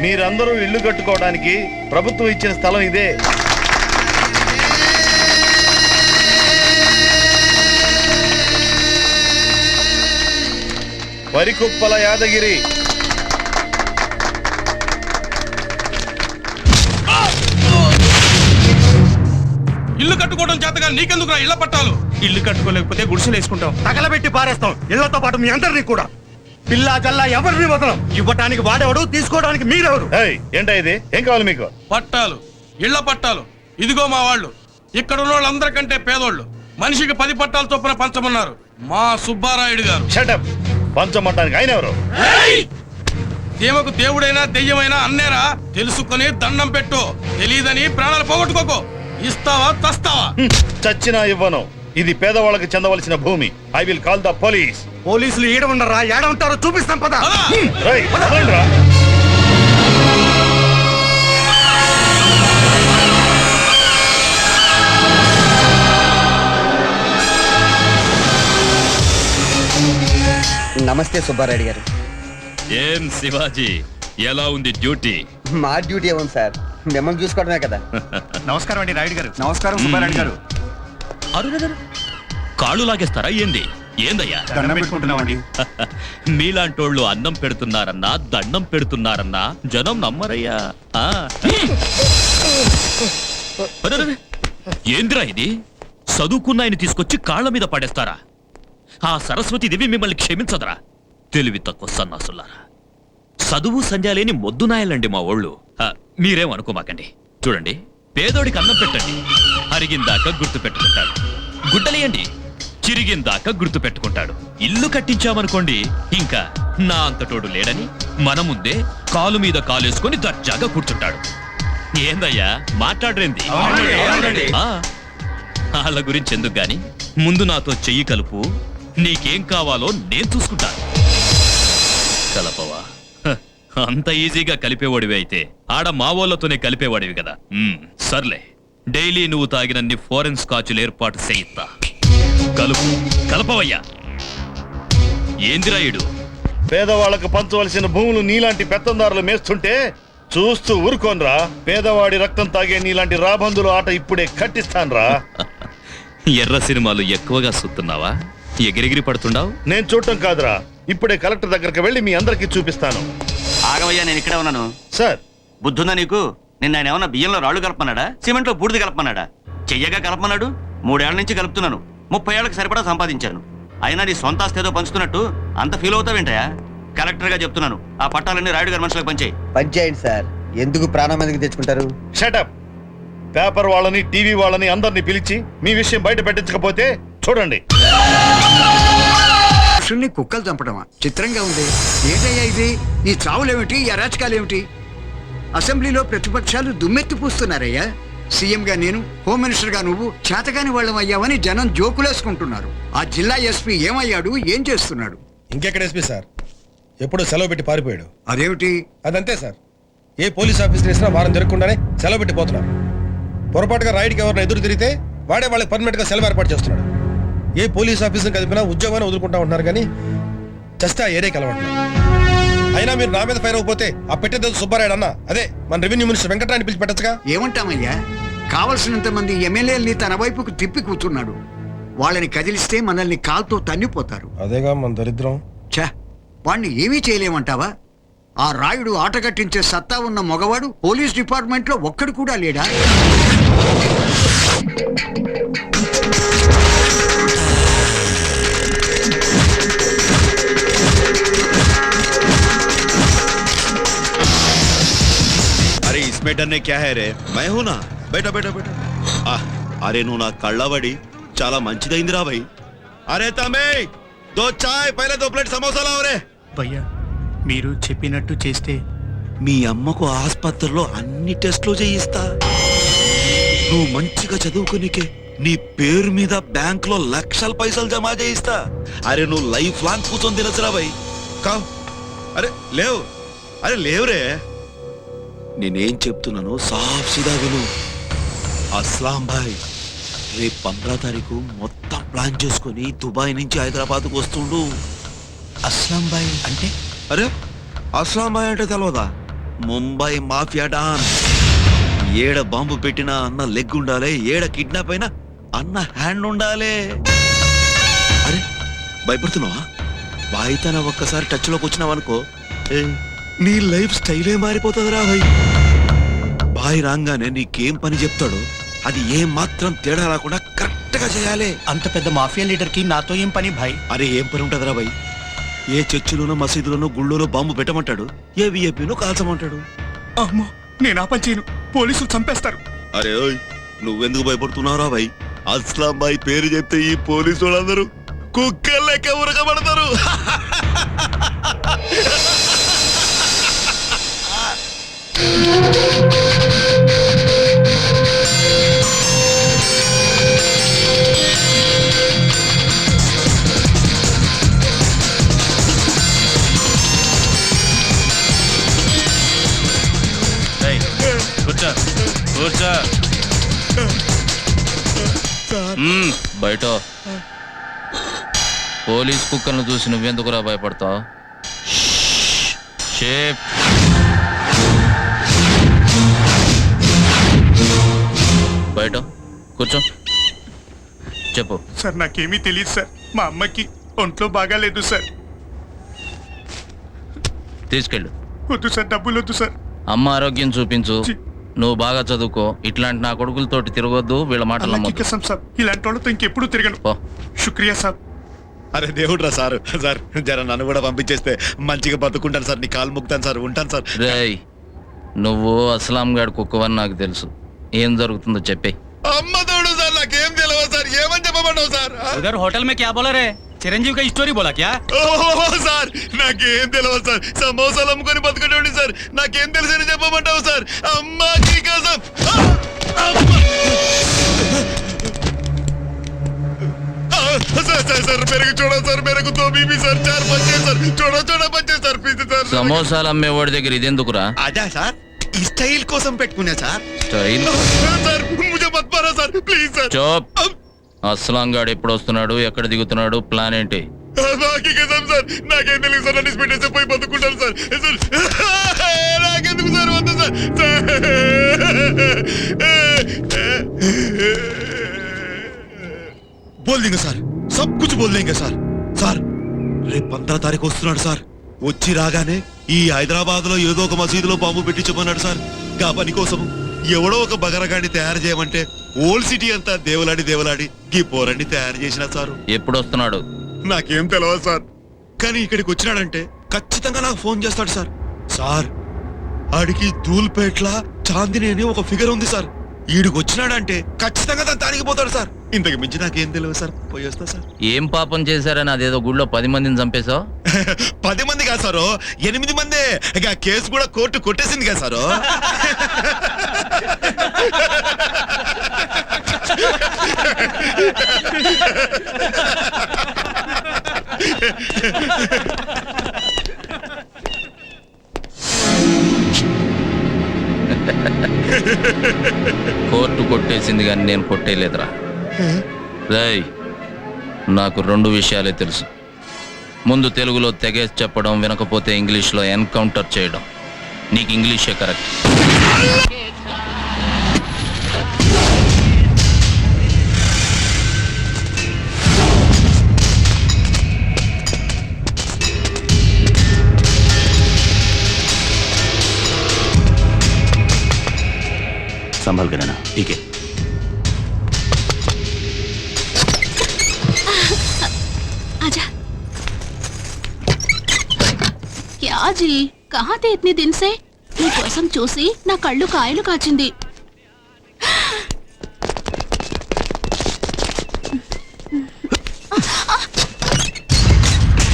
మీరందరూ ఇల్లు కట్టుకోవడానికి ప్రభుత్వం ఇచ్చిన స్థలం ఇదే. వరికుప్పల యాదగిరి. ఇల్లు కట్టుకోవడం చేతగా నీకెందుకు ఇళ్ల పట్టాలు? ఇల్లు కట్టుకోలేకపోతే గుడిసెలు వేసుకుంటాం, తగలబెట్టి పారేస్తాం. ఇళ్లతో పాటు మీ అందరినీ కూడా. పిల్లా జల్లా ఎవరిని వదలం. ఇవ్వటానికి వాడేవాడు, తీసుకోవడానికి మీరెవరు? ఏంటా ఇది? ఏం కావాలి మీకు? పట్టాలు, ఇళ్ల పట్టాలు. ఇదిగో మా వాళ్ళు. ఇక్కడ ఉన్న వాళ్ళందరికంటే పేదోళ్ళు. మనిషికి 10 పట్టాలు చొప్పున పంచమన్నారు మా సుబ్బారాయుడు గారు. షటప్. పంచమంటానికి ఆయన ఎవరు? దేవకు దేవుడైనా దెయ్యమైనా అన్నేరా. తెలుసుకొని దండం పెట్టు. తెలీదని ప్రాణాలు పోగొట్టుకోకు. ఇస్తావా చస్తావా? చచ్చినా ఇవ్వను. ఇది పేదవాళ్ళకి చెందవలసిన భూమి. I will call the police. పోలీసులు ఈడ ఉండరా? ఏడ ఉంటారో చూపిస్తాం పద. నమస్తే సుబ్బారెడ్డి గారు. ఏం శివాజీ, ఎలా ఉంది డ్యూటీ? మా డ్యూటీ ఏముంది సార్, మిమ్మల్ని చూసుకోవడమే కదా. నమస్కారం అండి రాయుడు గారు. నమస్కారం సుబ్బారెడ్డి గారు. కాళ్ళు లాగేస్తారా ఏంది? ఏందయ్యా? దండం పెట్టుకుంటున్నామండి. మీలాంటోళ్ళు అన్నం పెడుతున్నారన్నా దండం పెడుతున్నారన్నా జనం నమ్మరయ్యా. ఏందిరా ఇది? చదువుకున్న ఆయన తీసుకొచ్చి కాళ్ళ మీద పడేస్తారా? ఆ సరస్వతి దేవి మిమ్మల్ని క్షమించదరా? తెలివి తక్కువ సన్నాసులారా. చదువు సంధ్యాలేని మొద్దునాయలండి మా ఓళ్ళు. మీరేం అనుకోమాకండి. చూడండి, పేదోడికి అన్నం పెట్టండి, అరిగిందాక గుర్తు పెట్టుకుంటాడు. గుడ్డలేయండి, చిరిగిందాక గుర్తు పెట్టుకుంటాడు. ఇల్లు కట్టించామనుకోండి, ఇంకా నా అంతటోడు లేడని మన ముందే కాలు మీద కాలేసుకొని దర్జాగా కూర్చుంటాడు. ఏందయ్యా మాట్లాడరేంది? వాళ్ళ గురించి ఎందుకు గాని, ముందు నాతో చెయ్యి కలుపు. నీకేం కావాలో నేను చూసుకుంటాను. కలపవా? అంత ఈజీగా కలిపేవాడివి అయితే ఆడ మావోళ్లతోనే కలిపేవాడివి కదా. సర్లే, డైలీ నువ్వు తాగినన్ని ఫారెన్ స్కాచ్లు ఏర్పాటు చేయిస్తా. కలుపు. కలపవయ్యా. ఏందిరాయుడు? పేదవాళ్లకు పంచవలసిన భూములు నీలాంటి పెత్తందారులు మేస్తుంటే చూస్తూ ఊరుకోనరా. పేదవాడి రక్తం తాగే నీలాంటి రాబందులు ఆట ఇప్పుడే కట్టిస్తాన్రా. ఎర్ర సినిమాలు ఎక్కువగా చూస్తున్నావా? ఎగిరెగిరి పడుతుండావు. నేను చూడటం కాదురా, ఇప్పుడే కలెక్టర్ దగ్గరికి వెళ్ళి మీ అందరికి చూపిస్తాను. ఆగవయ్యా, నేను ఇక్కడే ఉన్నాను. సార్, బుద్ధుందా నీకు? నిన్న ఆయన ఏమన్నా బియ్యంలో రాళ్ళు కలపమన్నాడా, సిమెంట్లో బూడిద కలపమన్నాడా? చెయ్యగా కలపమన్నాడు. 3 ఏళ్ల నుంచి కలుపుతున్నాను. 30 ఏళ్ళకి సరిపడా సంపాదించాను. అయినా నీ సొంత ఆస్తి ఏదో పంచుతున్నట్టు అంత ఫీల్ అవుతావేంటయా? కలెక్టర్ గా చెప్తున్నాను, ఆ పట్టాలన్నీ రాయుడు గారి మనుషులకు పంచేయండి సార్. ఎందుకు ప్రాణం మీదకి తెచ్చుకుంటారు? షటప్. పేపర్ వాళ్ళని, టీవీ వాళ్ళని అందరినీ పిలిచి మీ విషయం బయట పెట్టించకపోతే చూడండి. కుక్కలు చంపడమా? చిత్రంగా ఉంది. ఏంటయ్యా ఇది? ఈ చావులేమిటి, ఈ అరాచకాలేమిటి? అసెంబ్లీలో ప్రతిపక్షాలు దుమ్మెత్తి పూస్తున్నారయ్యా. సీఎంగా నేను, హోమ్ మినిస్టర్గా నువ్వు చేతగాని వాళ్ళం అయ్యావని జనం జోకులేసుకుంటున్నారు. ఆ జిల్లా ఎస్పీ ఏమయ్యాడు, ఏం చేస్తున్నాడు? ఇంకెక్కడ ఎస్పీ సార్, ఎప్పుడో సెలవు పెట్టి పారిపోయాడు. అదేమిటి? అదంతే సార్. ఏ పోలీస్ ఆఫీసర్ వేసినా వారం జరగకుండానే సెలవు పెట్టి పోతున్నారు. పొరపాటుగా రాయుడికి ఎవరిని ఎదురు తిరిగితే వాడే వాళ్ళకి పర్మనెంట్ గా సెలవు ఏర్పాటు చేస్తున్నాడు. ఏ పోలీస్ ఆఫీసర్ కలిపినా ఉద్యోగాన్ని వదులుకుంటా ఉంటున్నారు, కానీ చస్తే ఆ ఏరియా కలవట్లేదు. అయినా మీరు నా మీద ఫైర్ అవ్వకపోతే ఆ పెట్టేది సుబ్బారాయుడు అన్న, అదే మన రెవెన్యూ మినిస్టర్ వెంకటరాని పిలిచి పెట్టచ్చుగా. ఏమంటామయ్యా, కావలసినంత మంది ఎమ్మెల్యేలని తన వైపుకు తిప్పి కూర్చున్నాడు. వాళ్ళని కదిలిస్తే మనల్ని కాల్తో తన్నిపోతారు. అదేగా మన దరిద్రం. ఛా, వాణ్ణి ఏమీ చేయలేమంటావా? ఆ రాయుడు ఆట కట్టించే సత్తా ఉన్న మగవాడు పోలీస్ డిపార్ట్మెంట్ లో ఒక్కడు కూడా లేడా? अरे इसमें डरने क्या है रे, मैं हूं ना. बैठो बैठो बैठो. अरे నువ్వు నా కళ్ళబడి చాలా మంచిదైందిరా భయ్. అరే తమ్మే, 2 చాయ్, పైన 2 ప్లేట్ సమోసా లావ్ రే. భయ్యా, మీరు చెప్పినట్టు చేస్తే మీ అమ్మకు ఆసుపత్రిలో అన్ని టెస్టులు చేయిస్తా. నువ్వు మంచిగా చదువుకునికే నీ పేరు మీద బ్యాంక్ లో లక్షల పైసలు జమా చేయిస్తా. అరే నువ్వు లైఫ్ లాంగ్ కూర్చొని తినచ్చురా భయ్. కావ్. అరే లేవు, అరే లేవురే. నేనేం చెప్తున్నాను సాఫ్ సీదా విను. అస్లాం భాయ్ రేపు 15 తారీఖు మొత్తం ప్లాన్ చేసుకుని దుబాయ్ నుంచి హైదరాబాద్కు వస్తుండు. అస్లాం భాయ్ అంటే? అరే అస్లాం భాయ్ అంటే తెలియదా? Mumbai mafia don. ఏడ బాంబు పెట్టినా అన్న లెగ్ ఉండాలి, ఏడ కిడ్నాప్ అయినా అన్న హ్యాండ్ ఉండాలి. అరే భయపడుతున్నావా? బాయితన ఒక్కసారి టచ్ లోకి వచ్చినావనుకో, నీ లైఫ్ స్టైలే మారిపోతుందిరా భయ్. బాయ్ రాగానే నీకేం పని చెప్తాడో అది ఏం మాత్రం తేడా రాకుండా కరెక్ట్ గా చేయాలి. అంత పెద్ద మాఫియా లీడర్ కి నాతో ఏం పని భాయ్? అరే ఏం పని ఉంటుందిరా భయ్? ఏ చర్చిలోనో మసీదులోనో గుళ్ళోనో బాంబు పెట్టమంటాడు, ఏ విఐపీనో కాల్చమంటాడు. అమ్మో, నేను ఆ పని చేయను, పోలీసులు చంపేస్తారు. అరే ఓయ్, నువ్వెందుకు భయపడుతున్నావురా భయ్? అస్లాం బాయ్ పేరు చెప్తే ఈ పోలీసు వాళ్ళందరూ కుక్కర్ లెక్క ఉరకబడతారు. కూర్చో కూర్చో. బయట పోలీస్ కుక్కర్ను చూసి నువ్వెందుకురా భయపడతావు? షేప్ బయట కూర్చో. చెప్పు. సార్ నాకేమీ తెలియదు సార్, మా అమ్మకి ఒంట్లో బాగాలేదు సార్. తీసుకెళ్ళు. వద్దు సార్, డబ్బులు వద్దు సార్. అమ్మ ఆరోగ్యం చూపించు. నువ్వు బాగా చదువుకో. ఇట్లాంటి నా కొడుకులతోటి తిరగొద్దు, వీళ్ళ మాటలు నమ్మొద్దు. సార్ ఇలాంటి వాళ్ళతో ఇంకెప్పుడు తిరగను. పో. శుక్రియా సార్. అరే దేవుడ్రా సార్, సార్ జర నన్ను కూడా పంపించేస్తే మంచిగా బతుకుంటాను సార్, నీ కాలు ముక్తాను సార్, ఉంటాను సార్. రేయ్, నువ్వు అస్లాం గాడి కుక్కవని నాకు తెలుసు. ఏం జరుగుతుందో చెప్పే. అమ్మ తోడు సార్, నాకేం తెలియదు సార్, ఏమని చెప్పమంటావు సార్? उधर होटल में क्या बोला रे? चिरंजीव का स्टोरी बोला क्या? ఓహో సార్, నాకేం తెలియదు సార్, సమోసాలు అమ్ముకొని బతుకునేవాడిని సార్, నాకేం తెలుసని చెప్పమంటావు సార్? అమ్మకి కోసం. सर मेरे को छोड़ो सर, मेरे को दो बीबी सर, 4 बच्चे सर, छोड़ो छोड़ो बच्चे सर, प्लीज सर. సమోసాలు అమ్మేవాడి దగ్గర ఇదెందుకురా? అదా సార్, ఈ స్టైల్ కోసం పెట్టుకున్నా సార్. స్టైల్? सर मुझे मत मारो sir, please sir. Chop. Aslam గాడు ఎప్పుడు వస్తున్నాడు, ఎక్కడ దిగుతున్నాడు, ప్లాన్ ఏంటి? నాకే కదం సార్, నాకేం తెలియదు సార్, నన్ను పెట్టేసి పోయి బతుకుంటాను సార్. సార్ నాకెందుకు సార్, వద్దు సార్. बोल देंगे सर, सब कुछ बोल देंगे सर. సార్ రేపు 15 తారీఖు వస్తున్నాడు సార్. వచ్చి రాగానే ఈ హైదరాబాద్ లో ఏదో ఒక మసీదులో బాంబు పెట్టించమన్నాడు సార్. గా పని కోసం ఎవడో ఒక బగరగాడిని తయారు చేయమంటే ఓల్డ్ సిటీ అంతా దేవలాడి ఈ పోరాన్ని తయారు చేసిన సార్. ఎప్పుడు వస్తున్నాడు? నాకేం తెలియదు సార్, కానీ ఇక్కడికి వచ్చినాడంటే ఖచ్చితంగా నాకు ఫోన్ చేస్తాడు సార్. సార్ ఆడికి ధూల్పేట్ల చాందిని అని ఒక ఫిగర్ ఉంది సార్. ఈడికి వచ్చినాడంటే ఖచ్చితంగా దాన్ని తానికిపోతాడు సార్. ఇంతకు మించి నాకేం తెలియదు సార్, పోయి వస్తా సార్. ఏం పాపం చేశారని అదేదో గుళ్ళో 10 మందిని చంపేశావు? 10 మంది కాదు సారు, 8 మందే. ఇక కేసు కూడా కోర్టు కొట్టేసింది కదా సారు. కోర్టు కొట్టేసింది కానీ నేను కొట్టేయలేదురా. రేయ్, నాకు 2 విషయాలే తెలుసు. ముందు తెలుగులో తెగేసి చెప్పడం, వినకపోతే ఇంగ్లీష్లో ఎన్కౌంటర్ చేయడం. నీకు ఇంగ్లీషే కరెక్ట్. संभल कर रहना, ठीक है? आजा। क्या जी, कहाँ थे इतने दिन से? నీ కోసం చూసి నా కళ్ళు కాయలు కాచింది.